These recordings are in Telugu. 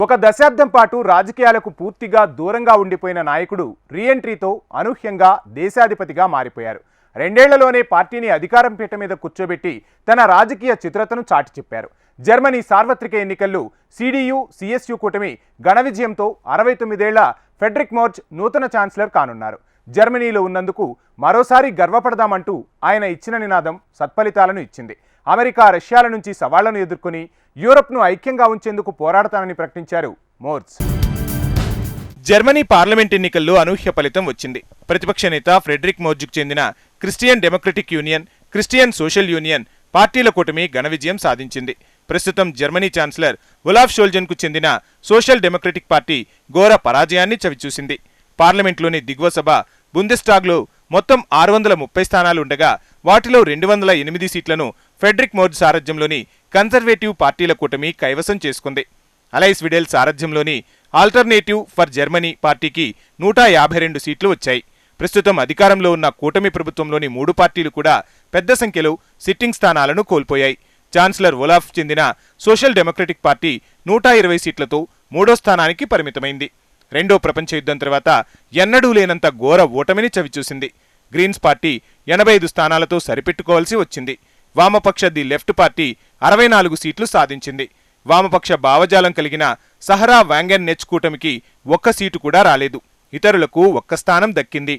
ఒక దశాబ్దం పాటు రాజకీయాలకు పూర్తిగా దూరంగా ఉండిపోయిన నాయకుడు రీఎంట్రీతో అనూహ్యంగా దేశాధిపతిగా మారిపోయారు. రెండేళ్లలోనే పార్టీని అధికారం పీట మీద కూర్చోబెట్టి తన రాజకీయ చిత్రతను చాటి చెప్పారు. జర్మనీ సార్వత్రిక ఎన్నికల్లో సిడియు సిఎస్యు కూటమి ఘన విజయంతో 69 ఏళ్ల ఫ్రెడరిక్ మెర్జ్ నూతన ఛాన్సలర్ కానున్నారు. జర్మనీలో ఉన్నందుకు మరోసారి గర్వపడదామంటూ ఆయన ఇచ్చిన నినాదం సత్ఫలితాలను ఇచ్చింది. అమెరికా, రష్యాల నుంచి సవాళ్లను ఎదుర్కొని యూరప్ను ఐక్యంగా ఉంచేందుకు పోరాడతానని ప్రకటించారు మెర్జ్. జర్మనీ పార్లమెంట్ ఎన్నికల్లో అనూహ్య ఫలితం వచ్చింది. ప్రతిపక్ష నేత ఫ్రెడరిక్ మెర్జ్కు చెందిన Christian democratic union, Christian social union పార్టీల కూటమి ఘన విజయం సాధించింది. ప్రస్తుతం జర్మనీ ఛాన్సలర్ ఒలాఫ్ షోల్జన్కు చెందిన సోషల్ డెమోక్రటిక్ పార్టీ ఘోర పరాజయాన్ని చవిచూసింది. పార్లమెంట్లోని దిగువ సభ బుందెస్టాగ్లో మొత్తం 630 స్థానాలు ఉండగా వాటిలో 208 సీట్లను ఫ్రెడరిక్ మెర్జ్ సారథ్యంలోని కన్జర్వేటివ్ పార్టీల కూటమి కైవసం చేసుకుంది. అలైస్ విడెల్ సారథ్యంలోని ఆల్టర్నేటివ్ ఫర్ జర్మనీ పార్టీకి 152 సీట్లు వచ్చాయి. ప్రస్తుతం అధికారంలో ఉన్న కూటమి ప్రభుత్వంలోని 3 పార్టీలు కూడా పెద్ద సంఖ్యలో సిట్టింగ్ స్థానాలను కోల్పోయాయి. ఛాన్సలర్ ఒలాఫ్ చెందిన సోషల్ డెమోక్రటిక్ పార్టీ 120 సీట్లతో 3వ స్థానానికి పరిమితమైంది. రెండో ప్రపంచ యుద్ధం తర్వాత ఎన్నడూ లేనంత ఘోర ఓటమిని చవిచూసింది. గ్రీన్స్ పార్టీ 85 స్థానాలతో సరిపెట్టుకోవాల్సి వచ్చింది. వామపక్ష ది లెఫ్ట్ పార్టీ 64 సీట్లు సాధించింది. వామపక్ష భావజాలం కలిగిన సహరా వ్యాంగెన్ నెచ్ కూటమికి 1 సీటు కూడా రాలేదు. ఇతరులకు 1 స్థానం దక్కింది.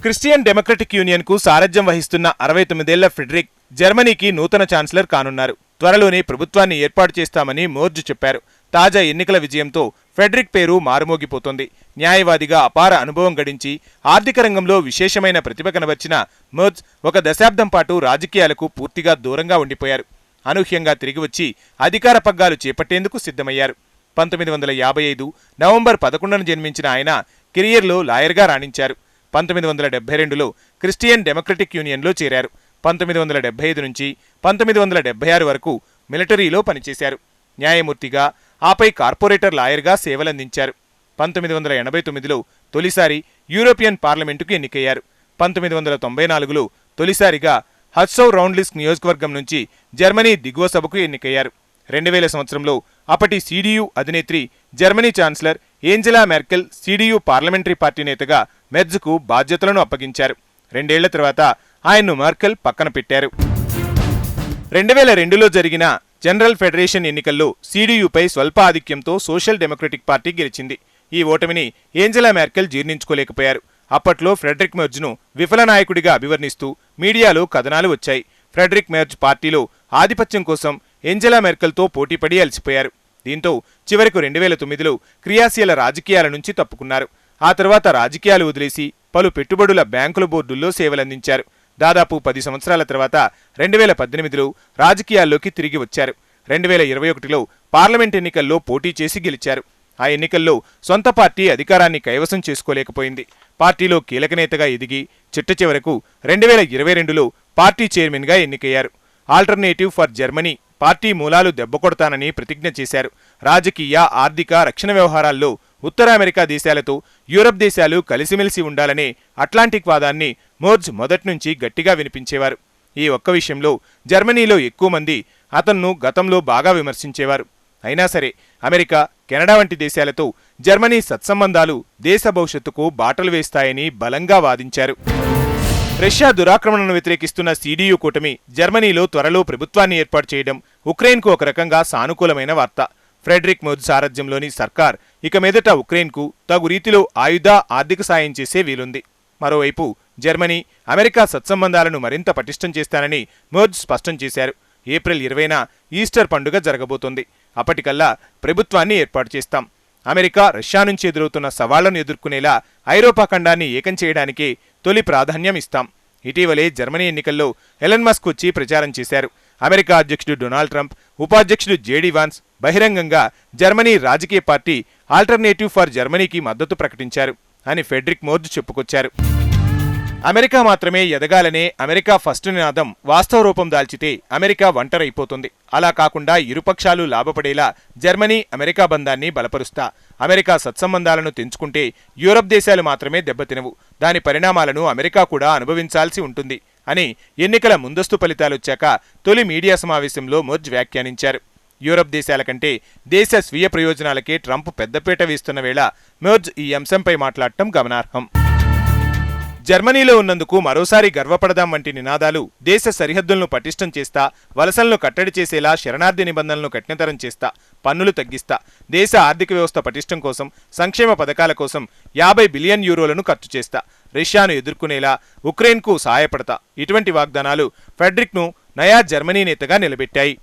క్రిస్టియన్ డెమోక్రటిక్ యూనియన్కు సారథ్యం వహిస్తున్న 69 ఏళ్ల ఫ్రెడరిక్ జర్మనీకి నూతన ఛాన్సలర్ కానున్నారు. త్వరలోనే ప్రభుత్వాన్ని ఏర్పాటు చేస్తామని మెర్జ్ చెప్పారు. తాజా ఎన్నికల విజయంతో ఫ్రెడరిక్ పేరు మారుమోగిపోతోంది. న్యాయవాదిగా అపార అనుభవం గడించి ఆర్థిక రంగంలో విశేషమైన ప్రతిభ కనబర్చిన మెర్జ్ ఒక దశాబ్దం పాటు రాజకీయాలకు పూర్తిగా దూరంగా ఉండిపోయారు. అనూహ్యంగా తిరిగి వచ్చి అధికార పగ్గాలు చేపట్టేందుకు సిద్ధమయ్యారు. 1955 నవంబర్ 11న జన్మించిన ఆయన కెరియర్లో లాయర్గా రాణించారు. 1972లో క్రిస్టియన్ డెమోక్రటిక్ యూనియన్లో చేరారు. 1975 నుంచి 1976 వరకు మిలిటరీలో పనిచేశారు. న్యాయమూర్తిగా, ఆపై కార్పొరేటర్ లాయర్గా సేవలందించారు. 1989లో తొలిసారి యూరోపియన్ పార్లమెంటుకు ఎన్నికయ్యారు. 1994లో తొలిసారిగా హట్సౌ రౌండ్లిస్క్ నియోజకవర్గం నుంచి జర్మనీ దిగువ సభకు ఎన్నికయ్యారు. 2000 సంవత్సరంలో అప్పటి సిడియు అధినేత్రి, Germany chancellor Angela Merkel CDU parliamentary party నేతగా మెర్జ్కు బాధ్యతలను అప్పగించారు. 2 ఏళ్ల తర్వాత ఆయన్ను మెర్కెల్ పక్కన పెట్టారు. 2002లో జరిగిన జనరల్ ఫెడరేషన్ ఎన్నికల్లో సిడియుపై స్వల్ప ఆధిక్యంతో సోషల్ డెమోక్రటిక్ పార్టీ గెలిచింది. ఈ ఓటమిని ఏంజెలా మెర్కెల్ జీర్ణించుకోలేకపోయారు. అప్పట్లో ఫ్రెడరిక్ మెర్జ్ను విఫల నాయకుడిగా అభివర్ణిస్తూ మీడియాలో కథనాలు వచ్చాయి. ఫ్రెడరిక్ మెర్జ్ పార్టీలో ఆధిపత్యం కోసం ఏంజెలా మెర్కెల్తో పోటీపడి అలసిపోయారు. దీంతో చివరకు 2009లో క్రియాశీల రాజకీయాల నుంచి తప్పుకున్నారు. ఆ తర్వాత రాజకీయాలు వదిలేసి పలు పెట్టుబడుల బ్యాంకుల బోర్డుల్లో సేవలందించారు. దాదాపు 10 సంవత్సరాల తర్వాత 2018లో రాజకీయాల్లోకి తిరిగి వచ్చారు. 2021లో పార్లమెంట్ ఎన్నికల్లో పోటీ చేసి గెలిచారు. ఆ ఎన్నికల్లో సొంత పార్టీ అధికారాన్ని కైవసం చేసుకోలేకపోయింది. పార్టీలో కీలక నేతగా ఎదిగి చిట్ట చివరకు 2022లో పార్టీ చైర్మన్గా ఎన్నికయ్యారు. ఆల్టర్నేటివ్ ఫర్ జర్మనీ పార్టీ మూలాలు దెబ్బకొడతానని ప్రతిజ్ఞ చేశారు. రాజకీయ, ఆర్థిక, రక్షణ వ్యవహారాల్లో ఉత్తర అమెరికా దేశాలతో యూరప్ దేశాలు కలిసిమెలిసి ఉండాలనే అట్లాంటిక్ వాదాన్ని మెర్జ్ మొదట్నుంచి గట్టిగా వినిపించేవారు. ఈ ఒక్క విషయంలో జర్మనీలో ఎక్కువ మంది అతన్ను గతంలో బాగా విమర్శించేవారు. అయినా సరే అమెరికా, కెనడా వంటి దేశాలతో జర్మనీ సత్సంబంధాలు దేశ భవిష్యత్తుకు బాటలు వేస్తాయని బలంగా వాదించారు. రష్యా దురాక్రమణను వ్యతిరేకిస్తున్న సిడియు కూటమి జర్మనీలో త్వరలో ప్రభుత్వాన్ని ఏర్పాటు చేయడం ఉక్రెయిన్కు ఒక రకంగా సానుకూలమైన వార్త. ఫ్రెడరిక్ మెర్జ్ సారథ్యంలోని సర్కార్ ఇక మీదట ఉక్రెయిన్కు తగు రీతిలో ఆయుధ, ఆర్థిక సాయం చేసే వీలుంది. మరోవైపు జర్మనీ, అమెరికా సత్సంబంధాలను మరింత పటిష్టం చేస్తానని మెర్జ్ స్పష్టం చేశారు. ఏప్రిల్ 20న ఈస్టర్ పండుగ జరగబోతోంది. అప్పటికల్లా ప్రభుత్వాన్ని ఏర్పాటు చేస్తాం. అమెరికా, రష్యా నుంచి ఎదురవుతున్న సవాళ్లను ఎదుర్కొనేలా ఐరోపా ఖండాన్ని ఏకం చేయడానికే తొలి ప్రాధాన్యం ఇస్తాం. ఇటీవలే జర్మనీ ఎన్నికల్లో ఎలన్ మస్క్ వచ్చి ప్రచారం చేశారు. అమెరికా అధ్యక్షుడు డొనాల్డ్ ట్రంప్, ఉపాధ్యక్షుడు జేడీ వాన్స్ బహిరంగంగా జర్మనీ రాజకీయ పార్టీ ఆల్టర్నేటివ్ ఫర్ జర్మనీకి మద్దతు ప్రకటించారు అని ఫ్రెడరిక్ మెర్జ్ చెప్పుకొచ్చారు. అమెరికా మాత్రమే ఎదగాలనే అమెరికా ఫస్ట్ నినాదం వాస్తవ రూపం దాల్చితే అమెరికా ఒంటరైపోతుంది. అలా కాకుండా ఇరుపక్షాలు లాభపడేలా జర్మనీ, అమెరికా బంధాన్ని బలపరుస్తా. అమెరికా సత్సంబంధాలను తెంచుకుంటే యూరప్ దేశాలు మాత్రమే దెబ్బతినవు. దాని పరిణామాలను అమెరికా కూడా అనుభవించాల్సి ఉంటుంది అని ఎన్నికల ముందస్తు ఫలితాలొచ్చాక తొలి మీడియా సమావేశంలో మెర్జ్ వ్యాఖ్యానించారు. యూరప్ దేశాల కంటే దేశ స్వీయ ప్రయోజనాలకే ట్రంప్ పెద్దపీట వేస్తున్న వేళ మెర్జ్ ఈ అంశంపై మాట్లాడటం గమనార్హం. జర్మనీలో ఉన్నందుకు మరోసారి గర్వపడదాం వంటి నినాదాలు దేశ సరిహద్దులను పటిష్టం చేస్తా, వలసలను కట్టడి చేసేలా శరణార్థి నిబంధనలను కఠినతరం చేస్తా, పన్నులు తగ్గిస్తా, దేశ ఆర్థిక వ్యవస్థ పటిష్టం కోసం, సంక్షేమ పథకాల కోసం 50 బిలియన్ యూరోలను ఖర్చు చేస్తా, రష్యాను ఎదుర్కొనేలా ఉక్రెయిన్కు సహాయపడతా, ఇటువంటి వాగ్దానాలు ఫ్రెడరిక్ను నయా జర్మనీ నేతగా నిలబెట్టాయి.